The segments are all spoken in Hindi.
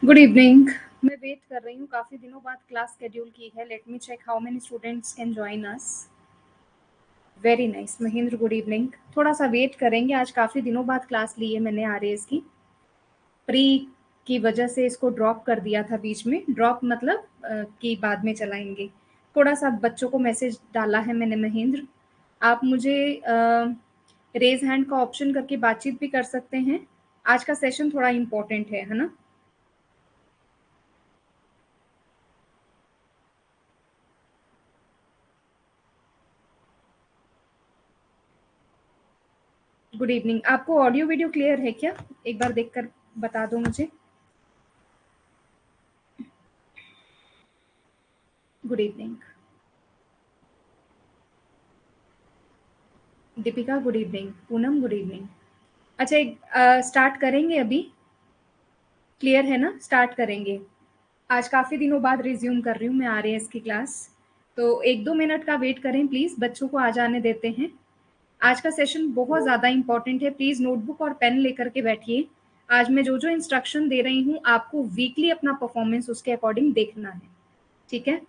Good evening. मैं वेट कर रही हूँ, काफ़ी दिनों बाद क्लास शेड्यूल की है। Let me check how many students can join us. Very nice Mahendra, good evening. थोड़ा सा वेट करेंगे, आज काफ़ी दिनों बाद क्लास ली है मैंने आरएएस की। प्री की वजह से इसको ड्रॉप कर दिया था बीच में। ड्रॉप मतलब कि बाद में चलाएंगे। थोड़ा सा बच्चों को मैसेज डाला है मैंने महेंद्र। आप मुझे रेज हैंड का ऑप्शन करके बातचीत भी कर सकते हैं। आज का सेशन थोड़ा इम्पोर्टेंट है ना। Good evening. आपको ऑडियो वीडियो क्लियर है क्या? एक बार देखकर बता दो मुझे। Good evening. Deepika good evening. Poonam good evening. अच्छा, एक स्टार्ट करेंगे अभी। क्लियर है ना? स्टार्ट करेंगे। आज काफ़ी दिनों बाद रिज्यूम कर रही हूँ मैं आरएएस की क्लास, तो 1-2 मिनट का वेट करें प्लीज़, बच्चों को आ जाने देते हैं। आज का सेशन बहुत ज़्यादा इंपॉर्टेंट है, प्लीज़ नोटबुक और पेन लेकर के बैठिए। आज मैं जो जो इंस्ट्रक्शन दे रही हूँ आपको वीकली अपना परफॉर्मेंस उसके अकॉर्डिंग देखना है, ठीक है?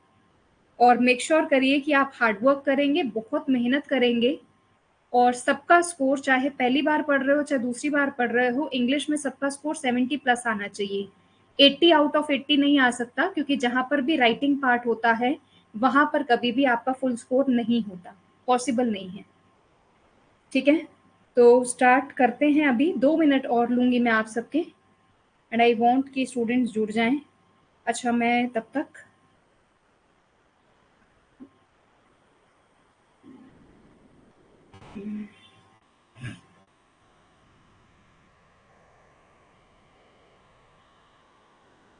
और मेक श्योर करिए कि आप हार्ड वर्क करेंगे, बहुत मेहनत करेंगे। और सबका स्कोर, चाहे पहली बार पढ़ रहे हो चाहे दूसरी बार पढ़ रहे हो, इंग्लिश में सबका स्कोर 70 प्लस आना चाहिए। 80 आउट ऑफ 80 नहीं आ सकता, क्योंकि जहां पर भी राइटिंग पार्ट होता है वहां पर कभी भी आपका फुल स्कोर नहीं होता, पॉसिबल नहीं है, ठीक है? तो स्टार्ट करते हैं। अभी 2 मिनट और लूंगी मैं आप सबके, एंड आई वांट कि स्टूडेंट्स जुड़ जाएं। अच्छा, मैं तब तक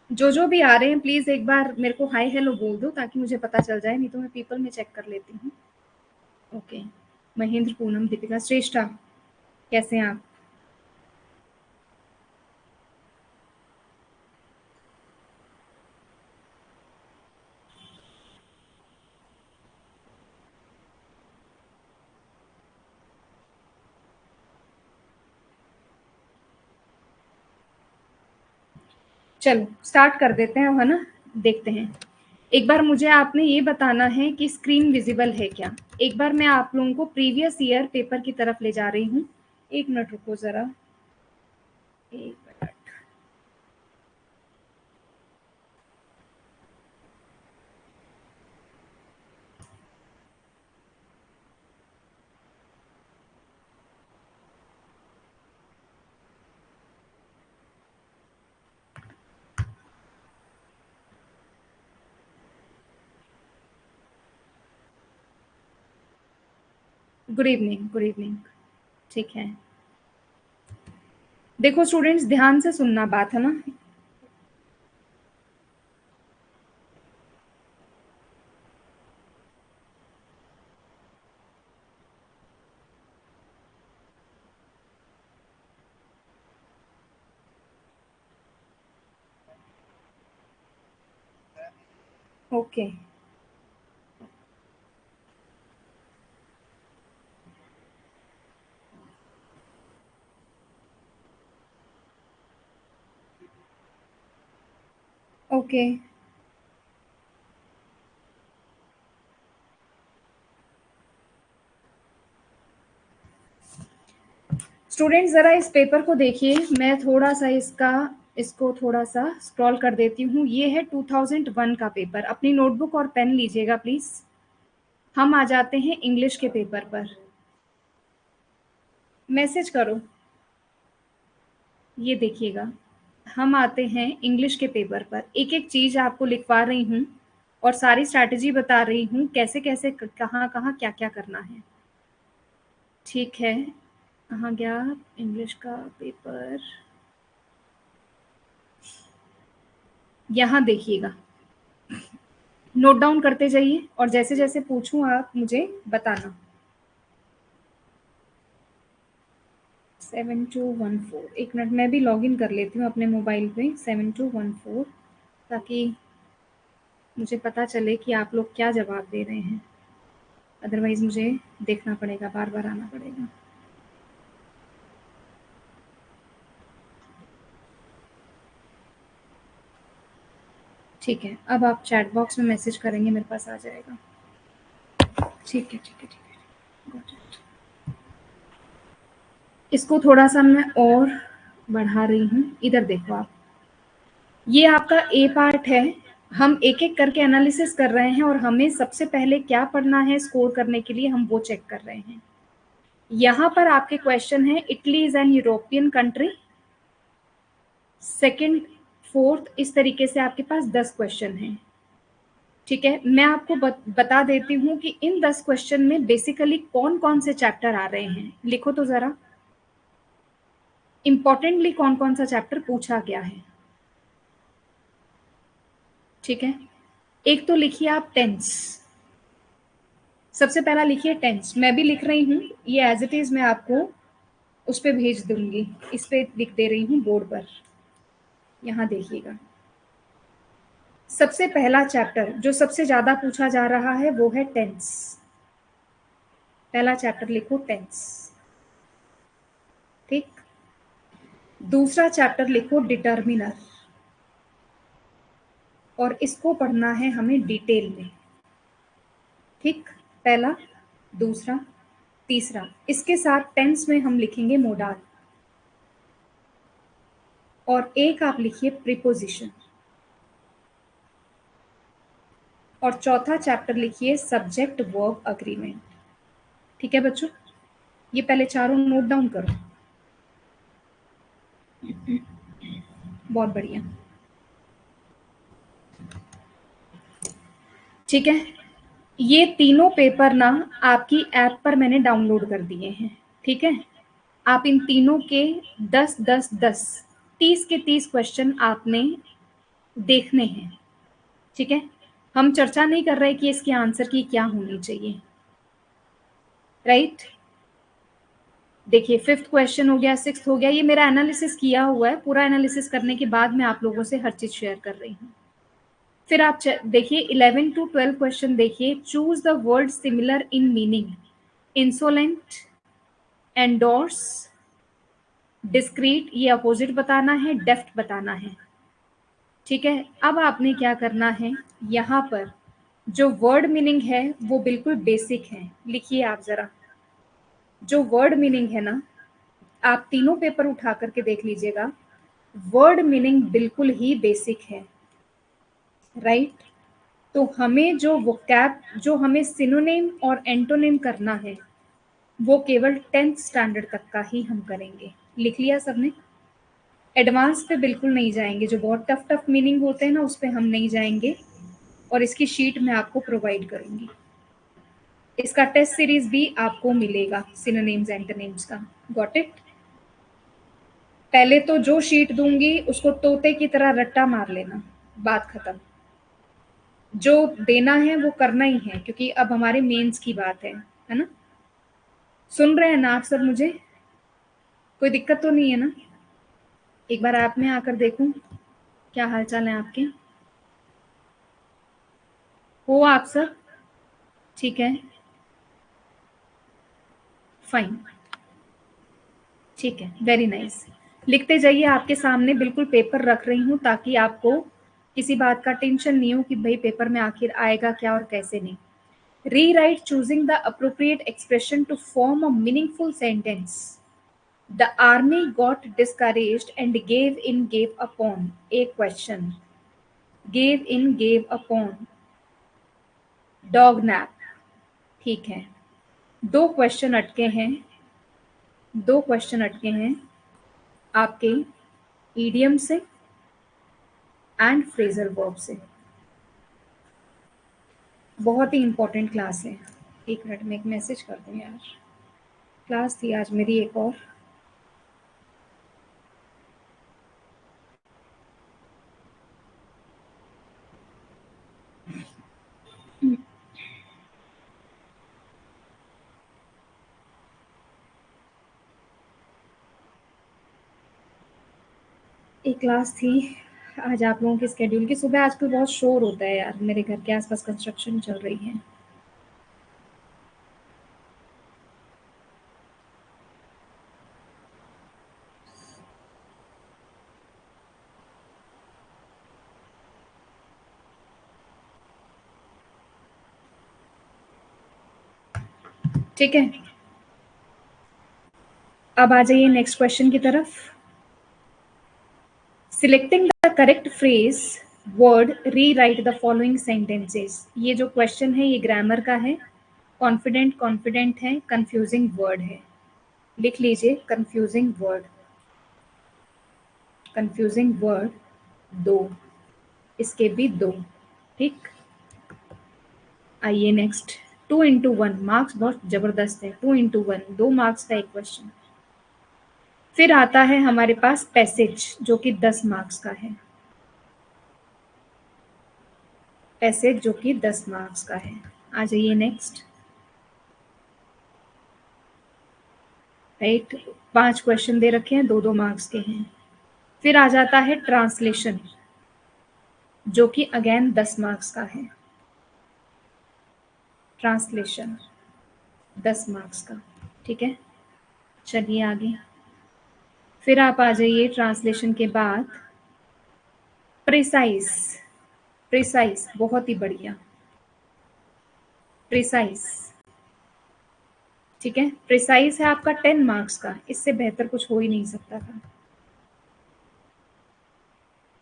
जो भी आ रहे हैं प्लीज एक बार मेरे को हाय हेलो बोल दो, ताकि मुझे पता चल जाए, नहीं तो मैं पीपल में चेक कर लेती हूँ। ओके। महेंद्र, पूनम, दीपिका, श्रेष्ठा, कैसे हैं आप? चलो स्टार्ट कर देते हैं, है ना? देखते हैं। एक बार मुझे आपने ये बताना है कि स्क्रीन विजिबल है क्या। एक बार मैं आप लोगों को प्रीवियस ईयर पेपर की तरफ ले जा रही हूँ। 1 मिनट रुको जरा, 1 minute. Good evening, good evening. ठीक है, देखो स्टूडेंट्स, ध्यान से सुनना बात, है ना? ओके। ओके स्टूडेंट्स, जरा इस पेपर को देखिए। मैं थोड़ा सा इसको थोड़ा सा स्क्रॉल कर देती हूँ। ये है 2001 का पेपर। अपनी नोटबुक और पेन लीजिएगा प्लीज। हम आ जाते हैं इंग्लिश के पेपर पर। मैसेज करो, ये देखिएगा। हम आते हैं इंग्लिश के पेपर पर। एक एक चीज आपको लिखवा रही हूँ और सारी स्ट्रैटेजी बता रही हूँ, कैसे कैसे कहाँ कहाँ क्या क्या करना है, ठीक है? कहाँ गया इंग्लिश का पेपर? यहाँ देखिएगा। नोट डाउन करते जाइए और जैसे जैसे पूछूं आप मुझे बताना। 7214, 1 मिनट मैं भी लॉग इन कर लेती हूँ अपने मोबाइल पे। 7214, ताकि मुझे पता चले कि आप लोग क्या जवाब दे रहे हैं। अदरवाइज मुझे देखना पड़ेगा, बार बार आना पड़ेगा। ठीक है, अब आप चैट बॉक्स में मैसेज करेंगे, मेरे पास आ जाएगा। ठीक है, ठीक है, ठीक है, गॉट इट। इसको थोड़ा-सा मैं और बढ़ा रही हूँ, इधर देखो आप। ये आपका ए पार्ट है, हम एक-एक करके एनालिसिस कर रहे हैं और हमें सबसे पहले क्या पढ़ना है स्कोर करने के लिए, हम वो चेक कर रहे हैं। यहाँ पर आपके क्वेश्चन है, Italy is an European country. Second, fourth, इस तरीके से आपके पास 10 क्वेश्चन हैं। ठीक है, मैं आपको बता देती हूँ कि इन 10 क्वेश्चन में बेसिकली कौन-कौन से चैप्टर आ रहे हैं। लिखो तो ज़रा, इम्पोर्टेंटली कौन-कौन सा चैप्टर पूछा गया है। ठीक है, एक तो लिखिए आप टेंस। सबसे पहला लिखिए टेंस। मैं भी लिख रही हूँ, ये एज इट इज़ मैं आपको उस पे भेज दूंगी। इस पे लिख दे रही हूँ बोर्ड पर, यहाँ देखिएगा। सबसे पहला चैप्टर जो सबसे ज़्यादा पूछा जा रहा है वो है टेंस। पहला चैप्टर लिखो टेंस। ठीक, दूसरा चैप्टर लिखो डिटर्मिनर, और इसको पढ़ना है हमें डिटेल में। ठीक, पहला, दूसरा, तीसरा, इसके साथ टेंस में हम लिखेंगे मोडाल, और एक आप लिखिए प्रीपोजिशन, और चौथा चैप्टर लिखिए सब्जेक्ट वर्ब अग्रीमेंट। ठीक है बच्चों, ये पहले चारों नोट डाउन करो। बहुत बढ़िया। ठीक है, ये तीनों पेपर ना आपकी ऐप पर मैंने डाउनलोड कर दिए हैं। ठीक है, आप इन तीनों के 10 10 10 30 के 30 क्वेश्चन आपने देखने हैं। ठीक है, हम चर्चा नहीं कर रहे कि इसके आंसर की क्या होनी चाहिए। राइट, देखिए, फिफ्थ क्वेश्चन हो गया, सिक्स्थ हो गया, ये मेरा एनालिसिस किया हुआ है। पूरा एनालिसिस करने के बाद मैं आप लोगों से हर चीज शेयर कर रही हूँ। फिर आप देखिए 11 to 12 क्वेश्चन देखिए। Choose the word similar in meaning, insolent, endorse, discrete, ये अपोजिट बताना है, डेफ्ट बताना है। ठीक है, अब आपने क्या करना है, यहाँ पर जो वर्ड मीनिंग है वो बिल्कुल बेसिक है। लिखिए आप जरा, जो वर्ड मीनिंग है ना, आप तीनों पेपर उठा करके देख लीजिएगा, वर्ड मीनिंग बिल्कुल ही बेसिक है। राइट, तो हमें जो वोकैब, जो हमें सिनोनिम और एंटोनिम करना है, वो केवल 10th स्टैंडर्ड तक का ही हम करेंगे। लिख लिया सबने? एडवांस पे बिल्कुल नहीं जाएंगे, जो बहुत टफ टफ मीनिंग होते हैं ना उस पे हम नहीं जाएंगे, और इसकी शीट मैं आपको प्रोवाइड करूंगी। इसका टेस्ट सीरीज भी आपको मिलेगा, सिनोनिम्स एंटोनिम्स का। Got it? पहले तो जो शीट दूंगी उसको तोते की तरह रट्टा मार लेना, बात खत्म। जो देना है वो करना ही है, क्योंकि अब हमारे मेंस की बात है ना? सुन रहे हैं ना आप सब मुझे? कोई दिक्कत तो नहीं है ना? एक बार ऐप में आकर देखूं क्या हालचाल है आपके। हो आप सब ठीक है? फाइन, ठीक है, वेरी नाइस। लिखते जाइए, आपके सामने बिल्कुल पेपर रख रही हूँ ताकि आपको किसी बात का टेंशन नहीं हो कि भाई पेपर में आखिर आएगा क्या और कैसे नहीं। Rewrite choosing the appropriate expression to form a meaningful sentence. The army got discouraged and gave upon a question. Gave upon dog nap. ठीक है, दो क्वेश्चन अटके हैं, दो क्वेश्चन अटके हैं आपके इडियम से एंड फ्रेजल वर्ब से। बहुत ही इंपॉर्टेंट क्लास है। एक मिनट में एक मैसेज कर दूं यार, क्लास थी आज मेरी एक और। एक क्लास थी आज आप लोगों के स्केड्यूल की। सुबह आजकल बहुत शोर होता है यार, मेरे घर के आसपास कंस्ट्रक्शन चल रही है। ठीक है, अब आ जाइए नेक्स्ट क्वेश्चन की तरफ। Selecting the correct phrase word री राइट द फॉलोइंग सेंटेंसेस। ये जो क्वेश्चन है ये ग्रामर का है। कॉन्फिडेंट कॉन्फिडेंट है, कंफ्यूजिंग वर्ड है। लिख लीजिए कंफ्यूजिंग वर्ड, कंफ्यूजिंग वर्ड दो, इसके भी दो। ठीक, आइए नेक्स्ट। 2 into 1 मार्क्स बहुत जबरदस्त है। 2 into 1 2 मार्क्स का एक क्वेश्चन। फिर आता है हमारे पास पैसेज जो कि 10 मार्क्स का है। पैसेज जो कि 10 मार्क्स का है। आ जाइए नेक्स्ट। राइट, 5 क्वेश्चन दे रखे हैं, 2 2 मार्क्स के हैं। फिर आ जाता है ट्रांसलेशन जो कि अगेन 10 मार्क्स का है। ट्रांसलेशन 10 मार्क्स का। ठीक है, चलिए आगे। फिर आप आ जाइए ट्रांसलेशन के बाद प्रिसाइज। प्रिसाइज बहुत ही बढ़िया, प्रिसाइज। ठीक है, प्रिसाइज है आपका 10 मार्क्स का, इससे बेहतर कुछ हो ही नहीं सकता था।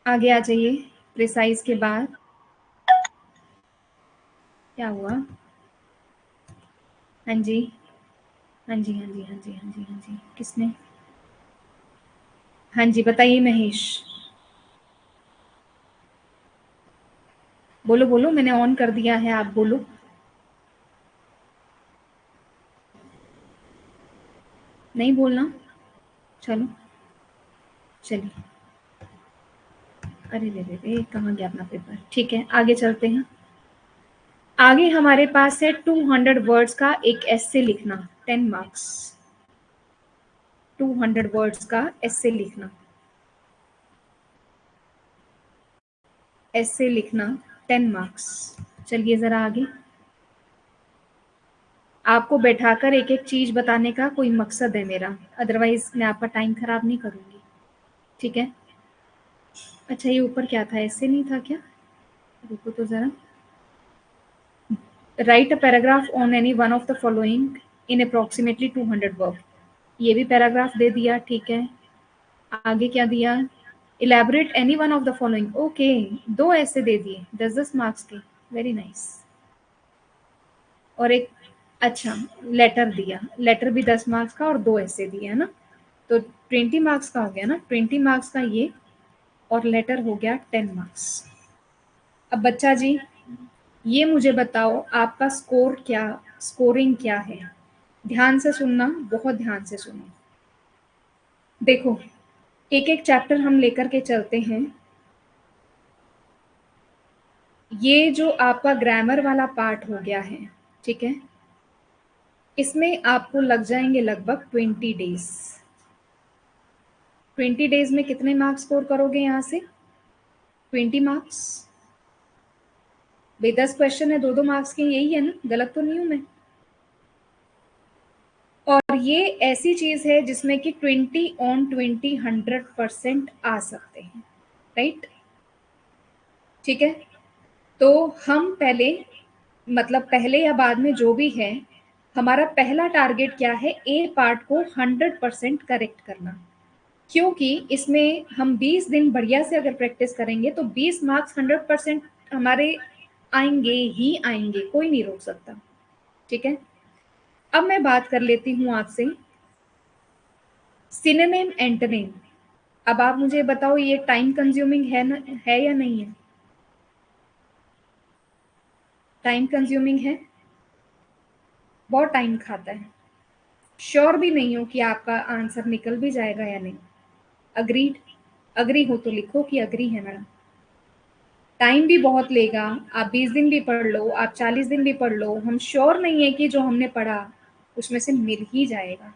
आगे आ जाइए। प्रिसाइज के बाद क्या हुआ? हाँ जी, हाँ जी, हाँ जी, हाँ जी, हाँ जी, हाँ जी, किसने? हाँ जी, बताइए महेश। बोलो बोलो, मैंने ऑन कर दिया है, आप बोलो। नहीं बोलना? चलो, चलिए। अरे रे रे रे, कहाँ गया अपना पेपर? ठीक है, आगे चलते हैं। आगे हमारे पास है 200 वर्ड्स का एक एस्से लिखना, 10 मार्क्स। 200 वर्ड्स का एस्से लिखना, एस्से लिखना 10 मार्क्स। चलिए जरा आगे। आपको बैठाकर एक एक चीज बताने का कोई मकसद है मेरा, अदरवाइज मैं आपका टाइम खराब नहीं करूंगी। ठीक है, अच्छा ये ऊपर क्या था? ऐसे नहीं था क्या? रुको तो जरा। Right a paragraph on any one of the following in approximately 200 word. ये भी पैराग्राफ दे दिया, ठीक है। आगे क्या दिया? Elaborate any one of the following. Okay, 2 ऐसे दे दिए 10 10 मार्क्स के। Very nice. और एक, अच्छा, लेटर दिया, लेटर भी 10 मार्क्स का और 2 ऐसे दिए, है ना? तो 20 मार्क्स का हो गया ना, 20 मार्क्स का ये, और लेटर हो गया 10 मार्क्स। अब बच्चा जी ये मुझे बताओ आपका स्कोर क्या, स्कोरिंग क्या है? ध्यान से सुनना, बहुत ध्यान से सुनो। देखो, एक एक चैप्टर हम लेकर के चलते हैं। ये जो आपका ग्रामर वाला पार्ट हो गया है, ठीक है, इसमें आपको लग जाएंगे लगभग 20 डेज। 20 डेज में कितने मार्क्स स्कोर करोगे यहाँ से? 20 मार्क्स। भाई 10 क्वेश्चन है, 2 2 मार्क्स के, यही है ना? गलत तो नहीं हूं मैं? और ये ऐसी चीज है जिसमें कि 20 on 20 100% आ सकते हैं, राइट? ठीक है, तो हम पहले, मतलब पहले या बाद में जो भी है, हमारा पहला टारगेट क्या है? ए पार्ट को 100% करेक्ट करना। क्योंकि इसमें हम 20 दिन बढ़िया से अगर प्रैक्टिस करेंगे तो 20 मार्क्स 100% हमारे आएंगे ही आएंगे, कोई नहीं रोक सकता। ठीक है, अब मैं बात कर लेती हूँ आपसे सिनोनिम एंटोनिम। अब आप मुझे बताओ ये टाइम कंज्यूमिंग है ना, है या नहीं है? टाइम कंज्यूमिंग है, बहुत टाइम खाता है। श्योर भी नहीं हो कि आपका आंसर निकल भी जाएगा या नहीं। अग्रीड? अग्री हो तो लिखो कि अग्री है मैडम। टाइम भी बहुत लेगा, आप 20 दिन भी पढ़ लो, आप 40 दिन भी पढ़ लो, हम श्योर नहीं है कि जो हमने पढ़ा उसमें से मिल ही जाएगा।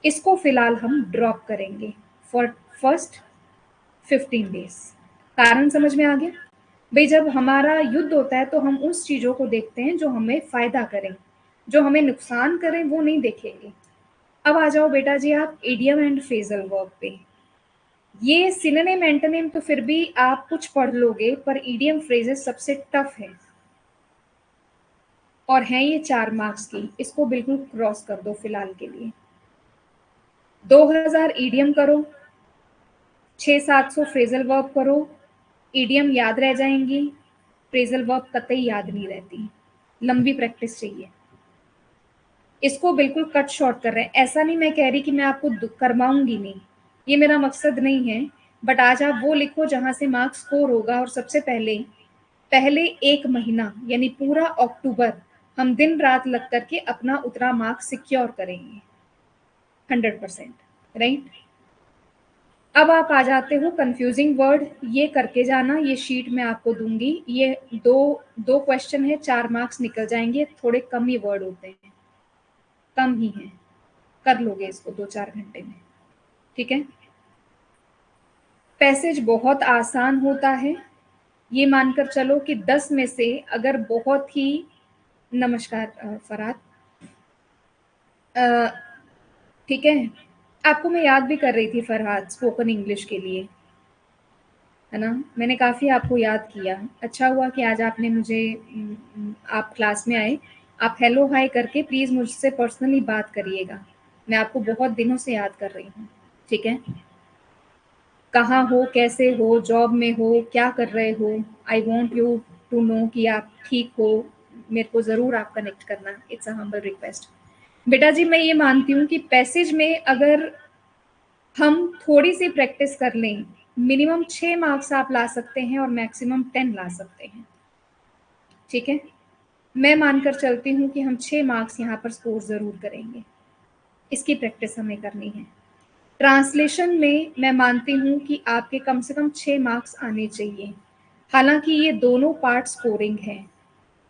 इसको फिलहाल हम ड्रॉप करेंगे फॉर फर्स्ट 15 डेज। कारण समझ में आ गया? भाई जब हमारा युद्ध होता है तो हम उस चीजों को देखते हैं जो हमें फायदा करें, जो हमें नुकसान करें वो नहीं देखेंगे। अब आ जाओ बेटा जी आप इडियम एंड फ्रेजल वर्ब पे। ये सिनोनिम एंटोनिम तो फिर भी आप कुछ पढ़ लोगे, पर इडियम फ्रेजेस सबसे टफ है। और हैं ये 4 मार्क्स की, इसको बिल्कुल क्रॉस कर दो फिलहाल के लिए। 2000 ईडियम करो, 600-700 फ्रेजल वर्ब करो, ईडियम याद रह जाएंगी, फ्रेजल वर्ब कतई याद नहीं रहती, लंबी प्रैक्टिस चाहिए। इसको बिल्कुल कट शॉर्ट कर रहे हैं। ऐसा नहीं मैं कह रही कि मैं आपको करवाऊंगी नहीं, ये मेरा मकसद नहीं है, बट आज आप वो लिखो जहां से मार्क्स स्कोर होगा। और सबसे पहले 1 महीना यानी पूरा अक्टूबर हम दिन रात लग करके अपना उतना मार्क्स सिक्योर करेंगे 100%, राइट। अब आप आ जाते हो कंफ्यूजिंग वर्ड, ये करके जाना, ये शीट मैं आपको दूंगी। ये दो दो क्वेश्चन है, 4 मार्क्स निकल जाएंगे, थोड़े कम ही वर्ड होते हैं, कम ही हैं, कर लोगे इसको 2-4 घंटे में, ठीक है। पैसेज बहुत आसान होता है, ये मानकर चलो कि 10 में से अगर बहुत ही, नमस्कार फरहाद, ठीक है, आपको मैं याद भी कर रही थी फरहाद स्पोकन इंग्लिश के लिए, है ना। मैंने काफ़ी आपको याद किया, अच्छा हुआ कि आज आपने मुझे आप क्लास में आए। आप हेलो हाय करके प्लीज़ मुझसे पर्सनली बात करिएगा, मैं आपको बहुत दिनों से याद कर रही हूँ, ठीक है। कहाँ हो, कैसे हो, जॉब में हो, क्या कर रहे हो, I want you to know कि आप ठीक हो, मेरे को ज़रूर आप कनेक्ट करना, इट्स अ हम्बल रिक्वेस्ट। बेटा जी मैं ये मानती हूँ कि पैसेज में अगर हम थोड़ी सी प्रैक्टिस कर लें, मिनिमम 6 मार्क्स आप ला सकते हैं और मैक्सिमम 10 ला सकते हैं, ठीक है। मैं मानकर चलती हूँ कि हम 6 मार्क्स यहाँ पर स्कोर ज़रूर करेंगे, इसकी प्रैक्टिस हमें करनी है। ट्रांसलेशन में मैं मानती हूँ कि आपके कम से कम 6 मार्क्स आने चाहिए, हालांकि ये दोनों पार्ट स्कोरिंग हैं।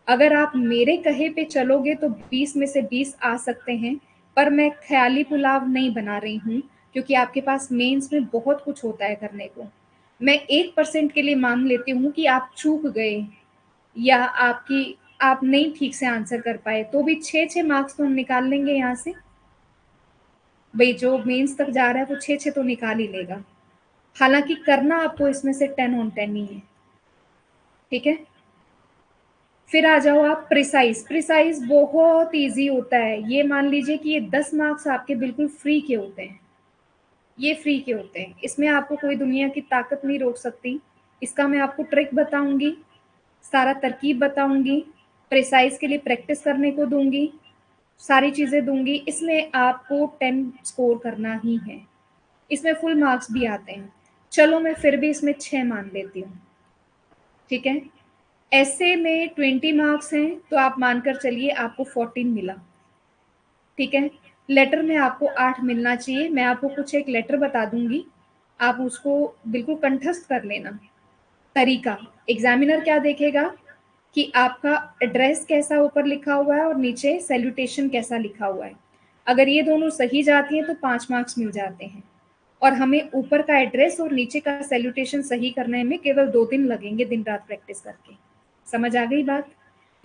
अगर आप मेरे कहे पे चलोगे तो 20 में से 20 आ सकते हैं, पर मैं ख्याली पुलाव नहीं बना रही हूँ, क्योंकि आपके पास मेंस में बहुत कुछ होता है करने को। मैं 1% के लिए मान लेती हूँ कि आप चूक गए या आप नहीं ठीक से आंसर कर पाए, तो भी 6-6 मार्क्स तो हम निकाल लेंगे यहाँ से। भाई जो मेंस तक जा रहा है वो 6-6 तो निकाल ही लेगा, हालांकि करना आपको इसमें से 10 ऑन 10 ही है, ठीक है। फिर आ जाओ आप प्रिसाइज। प्रिसाइज बहुत इजी होता है, ये मान लीजिए कि ये 10 मार्क्स आपके बिल्कुल फ्री के होते हैं, ये फ्री के होते हैं, इसमें आपको कोई दुनिया की ताकत नहीं रोक सकती। इसका मैं आपको ट्रिक बताऊंगी, सारा तरकीब बताऊंगी, प्रिसाइज के लिए प्रैक्टिस करने को दूंगी, सारी चीज़ें दूंगी। इसमें आपको 10 स्कोर करना ही है, इसमें फुल मार्क्स भी आते हैं। चलो मैं फिर भी इसमें 6 मान लेती हूँ, ठीक है। ऐसे में 20 मार्क्स हैं तो आप मानकर चलिए आपको 14 मिला, ठीक है। लेटर में आपको 8 मिलना चाहिए, मैं आपको कुछ एक लेटर बता दूंगी, आप उसको बिल्कुल कंठस्थ कर लेना। तरीका, एग्जामिनर क्या देखेगा कि आपका एड्रेस कैसा ऊपर लिखा हुआ है और नीचे सैल्यूटेशन कैसा लिखा हुआ है। अगर ये दोनों सही जाती हैं तो 5 मार्क्स मिल जाते हैं, और हमें ऊपर का एड्रेस और नीचे का सैल्यूटेशन सही करने में केवल 2 दिन लगेंगे दिन रात प्रैक्टिस करके। समझ आ गई बात।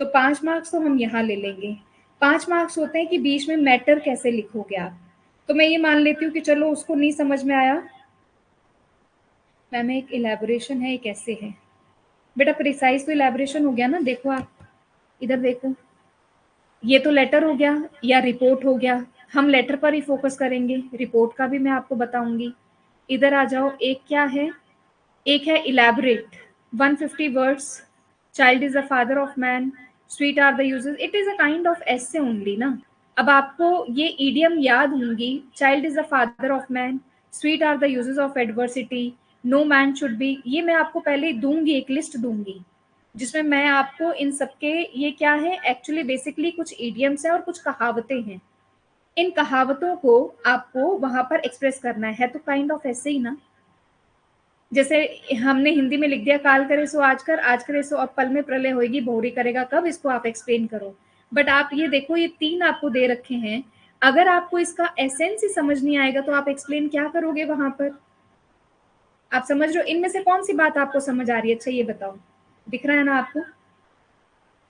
तो 5 मार्क्स तो हम यहाँ ले लेंगे। 5 मार्क्स होते हैं कि बीच में मैटर कैसे लिखोगे आप, तो मैं ये मान लेती हूँ कि चलो उसको नहीं समझ में आया मैम, एक इलेबोरेशन है एक ऐसे है। बेटा प्रिसाइज तो इलेबोरेशन हो गया ना, देखो आप इधर देखो, ये तो लेटर हो गया या रिपोर्ट हो गया, हम लेटर पर ही फोकस करेंगे, रिपोर्ट का भी मैं आपको बताऊंगी। इधर आ जाओ, एक क्या है, एक है elaborate 150 words, child is the father of man, sweet are the uses, it is a kind of essay only ना। अब आपको ये ईडियम याद होंगी, child is the father of man, sweet are the uses of adversity, no man should be, ये मैं आपको पहले ही दूंगी, एक लिस्ट दूंगी जिसमें मैं आपको इन सबके, ये क्या है एक्चुअली बेसिकली कुछ ईडियम्स हैं और कुछ कहावतें हैं, इन कहावतों को आपको वहां पर एक्सप्रेस करना है तो काइंड ऑफ ऐसे ही ना, जैसे हमने हिंदी में लिख दिया काल करे सो आज करे सो अब पल में प्रलय होगी, भौरी करेगा कब, इसको आप एक्सप्लेन करो। बट आप ये देखो, ये 3 आपको दे रखे हैं, अगर आपको इसका एसेंस ही समझ नहीं आएगा तो आप एक्सप्लेन क्या करोगे वहां पर। आप समझ रहे हो, इनमें से कौन सी बात आपको समझ आ रही है, अच्छा ये बताओ, दिख रहा है ना आपको,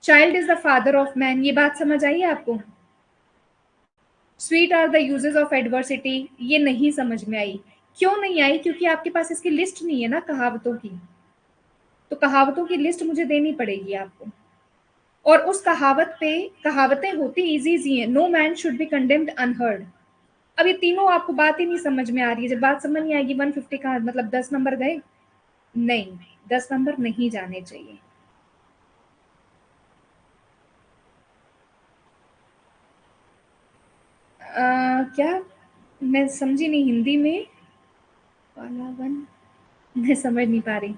child is the father of man, ये बात समझ आई है आपको। Sweet are the uses of adversity, ये नहीं समझ में आई, क्यों नहीं आई, क्योंकि आपके पास इसकी लिस्ट नहीं है ना कहावतों की, तो कहावतों की लिस्ट मुझे देनी पड़ेगी आपको। और उस कहावत पे, कहावतें होती इजी इजी हैं, no man should be condemned unheard. अब ये तीनों आपको बात ही नहीं समझ में आ रही है। जब बात समझ नहीं आएगी 150 का मतलब 10 नंबर गए, नहीं 10 नंबर नहीं जाने चाहिए। क्या, मैं समझी नहीं हिंदी में वाला वन, मैं समझ नहीं पा रही।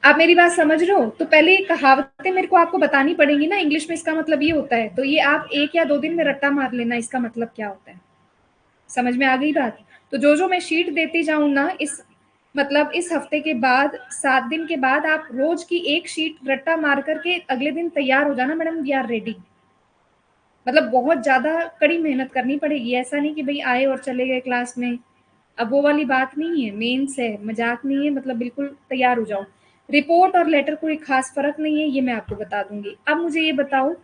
आप मेरी बात समझ रहे हो? तो पहले ये कहावतें मेरे को आपको बतानी पड़ेंगी ना, इंग्लिश में इसका मतलब ये होता है। तो ये आप 1 या 2 दिन में रट्टा मार लेना इसका मतलब क्या होता है। समझ में आ गई बात? तो जो मैं शीट देती जाऊँ ना, इस मतलब इस हफ्ते के बाद 7 दिन के बाद आप रोज की 1 शीट रट्टा मार करके अगले दिन तैयार हो जाना, मैडम वी आर रेडी। मतलब बहुत ज़्यादा कड़ी मेहनत करनी पड़ेगी, ऐसा नहीं कि भई आए और चले गए क्लास में। अब वो वाली बात नहीं है, मेंस है, मज़ाक नहीं है, मतलब बिल्कुल तैयार हो जाओ। रिपोर्ट और लेटर कोई ख़ास फ़र्क नहीं है, ये मैं आपको बता दूँगी। अब मुझे ये बताओ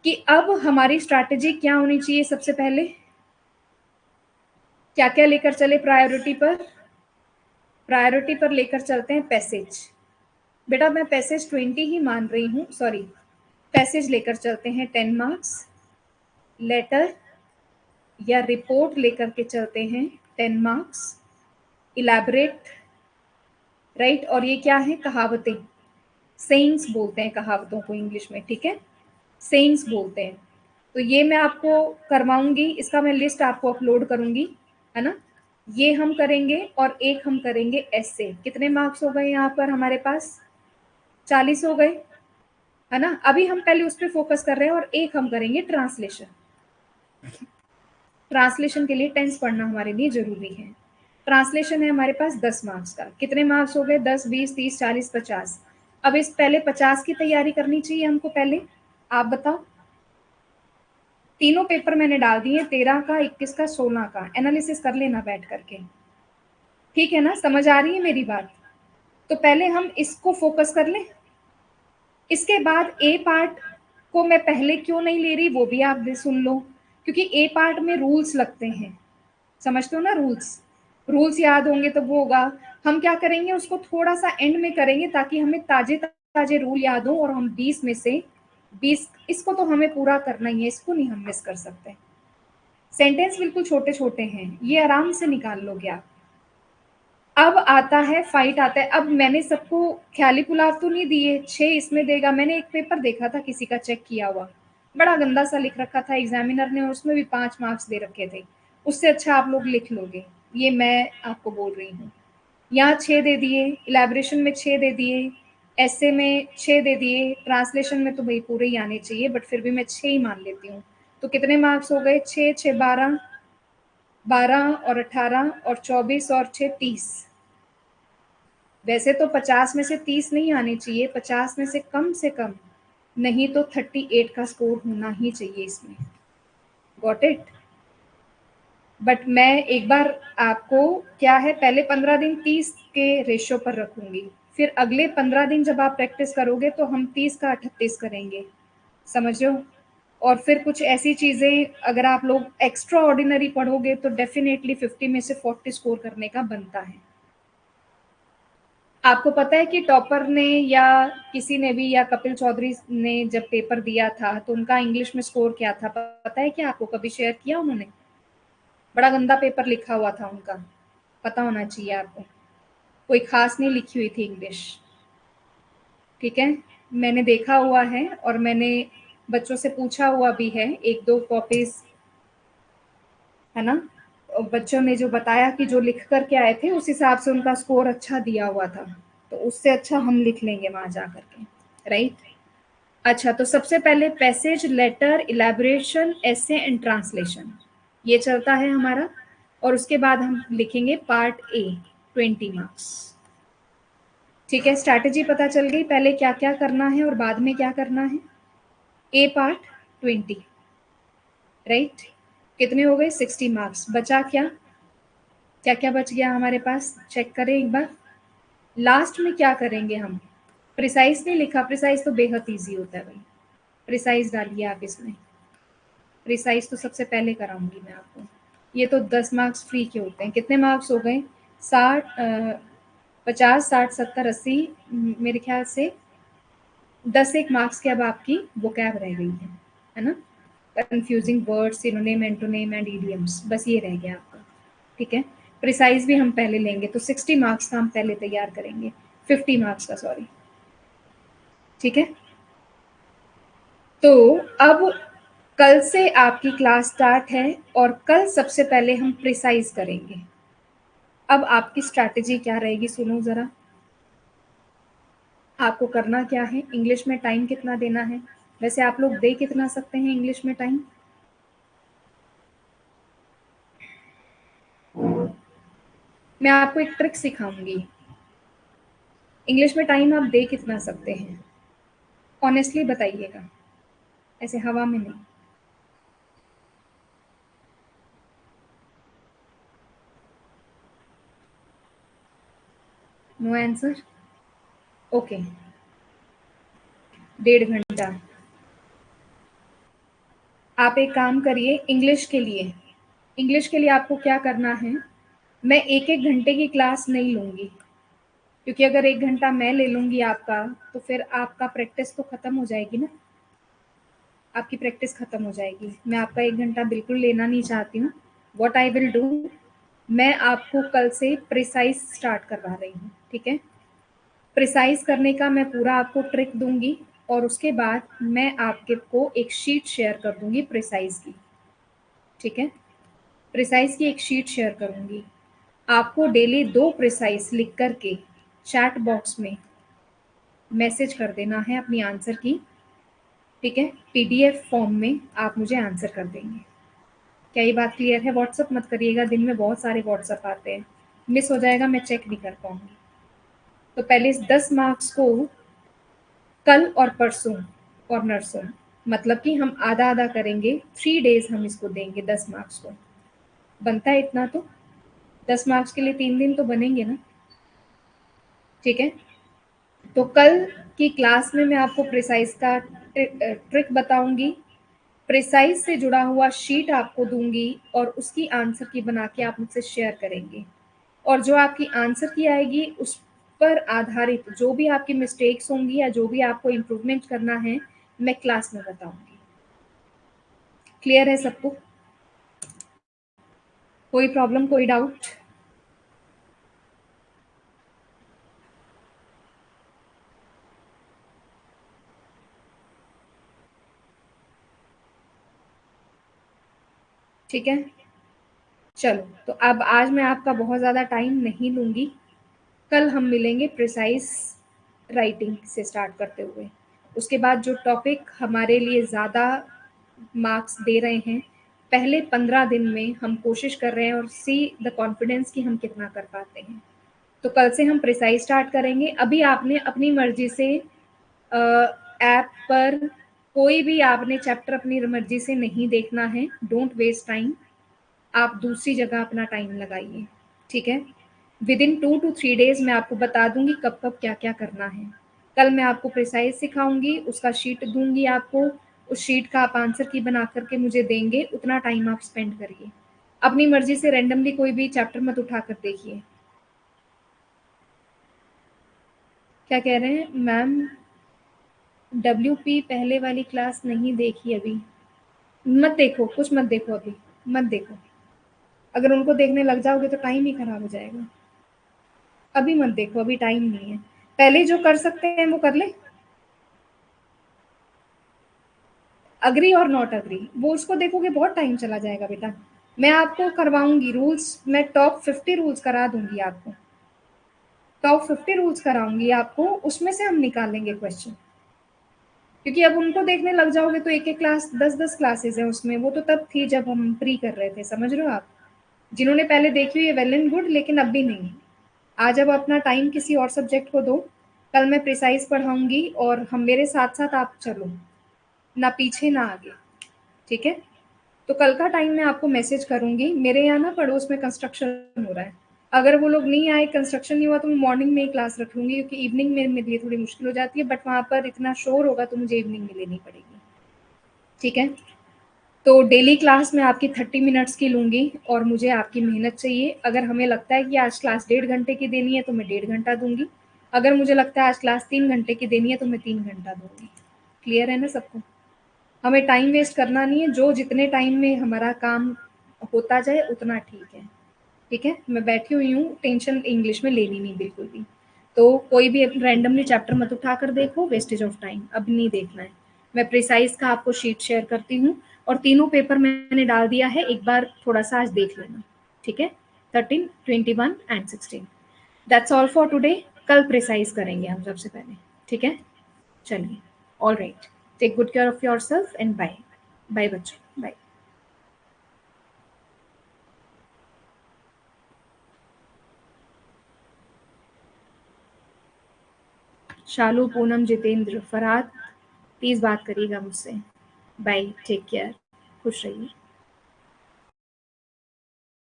कि अब हमारी स्ट्रैटेजी क्या होनी चाहिए सबसे पहले? क्या-क्या लेकर चले प्रायोरिटी पर? प्रायोरिटी पर लेकर चलते हैं पैसेज। बेटा मैं पैसेज 20 ही मान रही हूँ, सॉरी, पैसेज लेकर चलते हैं 10 मार्क्स, लेटर या रिपोर्ट लेकर के चलते हैं 10 मार्क्स, इलैबोरेट, राइट। और ये क्या है? कहावतें, सेइंग्स बोलते हैं कहावतों को इंग्लिश में, ठीक है, सेइंग्स बोलते हैं। तो ये मैं आपको करवाऊंगी, इसका मैं लिस्ट आपको अपलोड करूंगी, है ना। ये हम करेंगे और एक हम करेंगे ऐसे। कितने मार्क्स हो गए यहाँ पर हमारे पास? 40 हो गए, है ना। अभी हम पहले उस पर फोकस कर रहे हैं और एक हम करेंगे ट्रांसलेशन। ट्रांसलेशन के लिए टेंस पढ़ना हमारे लिए जरूरी है। ट्रांसलेशन है हमारे पास 10 मार्क्स का। कितने मार्क्स हो गए? 10, 20, 30, 40, 50। अब इस पहले 50 की तैयारी करनी चाहिए हमको पहले। आप बताओ। तीनों पेपर मैंने डाल दिए, 13 का, 21 का, 16 का। एनालिसिस कर लेना बैठ करके, ठीक है ना। समझ आ रही है मेरी बात? तो पहले हम इसको फोकस कर लें। इसके बाद ए पार्ट को मैं पहले क्यों नहीं ले रही वो भी आप भी सुन लो। क्योंकि ए पार्ट में रूल्स लगते हैं, समझते हो ना, रूल्स। रूल्स याद होंगे तो वो होगा। हम क्या करेंगे, उसको थोड़ा सा एंड में करेंगे ताकि हमें ताजे ताजे रूल याद हो, और हम 20 में से 20, इसको तो हमें पूरा करना ही है, इसको नहीं हम मिस कर सकते। सेंटेंस बिल्कुल छोटे छोटे हैं, ये आराम से निकाल लोगे आप। अब आता है फाइट, आता है। अब मैंने सबको ख्याली पुलाव तो नहीं दिए, 6 इसमें देगा। मैंने एक पेपर देखा था किसी का चेक किया हुआ, बड़ा गंदा सा लिख रखा था एग्जामिनर ने, और उसमें भी 5 मार्क्स दे रखे थे। उससे अच्छा आप लोग लिख लोगे, ये मैं आपको बोल रही हूँ। यहाँ 6 दे दिए, इलेबोरेशन में 6 दे दिए, ऐसे में 6 दे दिए, ट्रांसलेशन में तो भाई पूरे ही आने चाहिए, बट फिर भी मैं 6 ही मान लेती हूँ। तो कितने मार्क्स हो गए? 6 6 12, 12 और 18 और 24 और 6 30। वैसे तो 50 में से 30 नहीं आने चाहिए, 50 में से कम नहीं तो 38 का स्कोर होना ही चाहिए इसमें। Got it? बट मैं एक बार आपको, क्या है, पहले 15 दिन 30 के रेशियो पर रखूंगी, फिर अगले 15 दिन जब आप प्रैक्टिस करोगे तो हम 30 का 38 करेंगे, समझो। और फिर कुछ ऐसी चीजें अगर आप लोग एक्स्ट्रा ऑर्डिनरी पढ़ोगे तो डेफिनेटली 50 में से 40 स्कोर करने का बनता है। आपको पता है कि टॉपर ने या किसी ने भी, या कपिल चौधरी ने जब पेपर दिया था तो उनका इंग्लिश में स्कोर क्या था पता है क्या आपको? कभी शेयर किया उन्होंने? बड़ा गंदा पेपर लिखा हुआ था उनका, पता होना चाहिए आपको। कोई खास नहीं लिखी हुई थी इंग्लिश, ठीक है। मैंने देखा हुआ है और मैंने बच्चों से पूछा हुआ भी है, 1-2 कॉपीज, है ना। और बच्चों ने जो बताया कि जो लिख करके आए थे उस हिसाब से उनका स्कोर अच्छा दिया हुआ था, तो उससे अच्छा हम लिख लेंगे वहां जा करके, राइट। अच्छा, तो सबसे पहले passage, letter, elaboration, essay and translation, ये चलता है हमारा। और उसके बाद हम लिखेंगे पार्ट ए, 20 मार्क्स। ठीक है, स्ट्रैटेजी पता चल गई, पहले क्या क्या करना है और बाद में क्या करना है। ए पार्ट 20, राइट। कितने हो गए? 60 मार्क्स। बचा क्या? क्या क्या बच गया हमारे पास, चेक करें एक बार। लास्ट में क्या करेंगे हम? प्रिसाइज नहीं लिखा, प्रिसाइज तो बेहद ईजी होता है भाई, प्रिसाइज डालिए आप इसमें। प्रिसाइज तो सबसे पहले कराऊंगी मैं आपको। ये तो 10 मार्क्स फ्री के होते हैं। कितने मार्क्स हो गए? 60, 50, 60, 70, 80, मेरे ख्याल से 10 एक मार्क्स की अब आपकी वोकैब रह गई है ना? Confusing words, synonym, antonym and idioms, बस ये रह गया आपका। ठीक है, प्रिसाइज भी हम पहले लेंगे, तो 60 मार्क्स का हम पहले तैयार करेंगे, 50 मार्क्स का, सॉरी। ठीक है, तो अब कल से आपकी क्लास स्टार्ट है और कल सबसे पहले हम प्रिसाइज करेंगे। अब आपकी स्ट्रैटेजी क्या रहेगी, सुनो ज़रा। आपको करना क्या है, इंग्लिश में टाइम कितना देना है? वैसे आप लोग दे कितना सकते हैं इंग्लिश में टाइम? मैं आपको एक ट्रिक सिखाऊंगी। इंग्लिश में टाइम आप दे कितना सकते हैं? ऑनेस्टली बताइएगा, ऐसे हवा में नहीं। No answer? ओके, 1.5 घंटा। आप एक काम करिए, इंग्लिश के लिए आपको क्या करना है, मैं एक एक घंटे की क्लास नहीं लूँगी, क्योंकि अगर 1 घंटा मैं ले लूँगी आपका, तो फिर आपका प्रैक्टिस तो ख़त्म हो जाएगी ना, आपकी प्रैक्टिस ख़त्म हो जाएगी। मैं आपका 1 घंटा बिल्कुल लेना नहीं चाहती हूँ। व्हाट आई विल डू, मैं आपको कल से प्रिसाइज स्टार्ट करवा रही हूँ। ठीक है, प्रिसाइज करने का मैं पूरा आपको ट्रिक दूंगी, और उसके बाद मैं आपके को एक शीट शेयर कर दूंगी प्रिसाइज की। ठीक है, प्रिसाइज की एक शीट शेयर करूंगी, आपको डेली 2 प्रिसाइज लिख करके चैट बॉक्स में मैसेज कर देना है अपनी आंसर की। ठीक है, पीडीएफ फॉर्म में आप मुझे आंसर कर देंगे। क्या ये बात क्लियर है? व्हाट्सअप मत करिएगा, दिन में बहुत सारे व्हाट्सअप आते हैं, मिस हो जाएगा, मैं चेक नहीं कर पाऊंगी। तो पहले इस 10 मार्क्स को कल और परसों और नरसों, मतलब कि हम आधा आधा करेंगे, 3 डेज हम इसको देंगे 10 मार्क्स को। बनता है इतना तो? 10 मार्क्स के लिए 3 दिन तो बनेंगे ना? ठीक है, तो कल की क्लास में मैं आपको प्रिसाइज का ट्रिक बताऊंगी, प्रिसाइज से जुड़ा हुआ शीट आपको दूंगी, और उसकी आंसर की बना के आप मुझसे शेयर करेंगे, और जो आपकी आंसर की आएगी उस पर आधारित जो भी आपकी मिस्टेक्स होंगी या जो भी आपको इम्प्रूवमेंट करना है, मैं क्लास में बताऊंगी। क्लियर है सबको? कोई प्रॉब्लम, कोई डाउट? ठीक है, चलो, तो अब आज मैं आपका बहुत ज़्यादा टाइम नहीं लूँगी, कल हम मिलेंगे प्रिसाइज राइटिंग से स्टार्ट करते हुए। उसके बाद जो टॉपिक हमारे लिए ज़्यादा मार्क्स दे रहे हैं, पहले 15 दिन में हम कोशिश कर रहे हैं, और सी द कॉन्फिडेंस कि हम कितना कर पाते हैं। तो कल से हम प्रिसाइज स्टार्ट करेंगे। अभी आपने अपनी मर्जी से ऐप पर कोई भी आपने चैप्टर अपनी मर्जी से नहीं देखना है, डोंट वेस्ट टाइम, आप दूसरी जगह अपना टाइम लगाइए। ठीक है, विद इन 2 to 3 डेज मैं आपको बता दूंगी कब कब क्या क्या करना है। कल मैं आपको प्रिसाइज सिखाऊंगी, उसका शीट दूंगी आपको, उस शीट का आप आंसर की बना करके मुझे देंगे, उतना टाइम आप स्पेंड करिए। अपनी मर्जी से रैंडमली कोई भी चैप्टर मत उठा कर देखिए। क्या कह रहे हैं मैम? WP पहले वाली क्लास नहीं देखी अभी? मत देखो, कुछ मत देखो अभी, मत देखो। अगर उनको देखने लग जाओगे तो टाइम ही खराब हो जाएगा। अभी मत देखो, अभी टाइम नहीं है। पहले जो कर सकते हैं वो कर ले। अग्री और नॉट अग्री, वो उसको देखोगे बहुत टाइम चला जाएगा बेटा। मैं आपको करवाऊंगी रूल्स, मैं टॉप 50 रूल्स करा दूंगी आपको, टॉप 50 रूल्स कराऊंगी आपको, उसमें से हम निकालेंगे क्वेश्चन। क्योंकि अब उनको देखने लग जाओगे तो एक एक क्लास 10-10 क्लासेस है उसमें, वो तो तब थी जब हम प्री कर रहे थे, समझ रहे हो आप? जिन्होंने पहले देखी हुई है वेल एंड गुड, लेकिन अब भी नहीं। आज अब अपना टाइम किसी और सब्जेक्ट को दो, कल मैं प्रिसाइज पढ़ाऊंगी, और हम मेरे साथ साथ आप चलो, ना पीछे ना आगे। ठीक है, तो कल का टाइम मैं आपको मैसेज करूंगी। मेरे यहाँ ना पड़ोस में कंस्ट्रक्शन हो रहा है, अगर वो लोग नहीं आए, कंस्ट्रक्शन नहीं हुआ, तो मैं मॉर्निंग में ही क्लास रख लूंगी, क्योंकि इवनिंग में मेरे लिए थोड़ी मुश्किल हो जाती है, बट वहाँ पर इतना शोर होगा तो मुझे इवनिंग में लेनी पड़ेगी। ठीक है, तो डेली क्लास में आपकी 30 मिनट्स की लूँगी, और मुझे आपकी मेहनत चाहिए। अगर हमें लगता है कि आज क्लास 1.5 घंटे की देनी है तो मैं 1.5 घंटा दूंगी, अगर मुझे लगता है आज क्लास 3 घंटे की देनी है तो मैं 3 घंटा दूंगी। क्लियर है ना सबको? हमें टाइम वेस्ट करना नहीं है, जो जितने टाइम में हमारा काम होता जाए उतना ठीक है। ठीक है, मैं बैठी हुई हूँ, टेंशन इंग्लिश में लेनी नहीं बिल्कुल भी। तो कोई भी रैंडमली चैप्टर मत उठा कर देखो, वेस्टेज ऑफ टाइम अब नहीं देखना है। मैं प्रिसाइज का आपको शीट शेयर करती हूँ और तीनों पेपर मैंने डाल दिया है, एक बार थोड़ा सा आज देख लेना। ठीक है, 13, 21 and 16। That's all for today. कल प्रिसाइज करेंगे हम सबसे पहले। ठीक है, चलिए, all right, take good care of your self and bye. Bye बच्चों, बाय। शालू, पूनम, जितेंद्र, फरहाद, प्लीज बात करिएगा मुझसे। बाय, टेक केयर, खुश रहिए।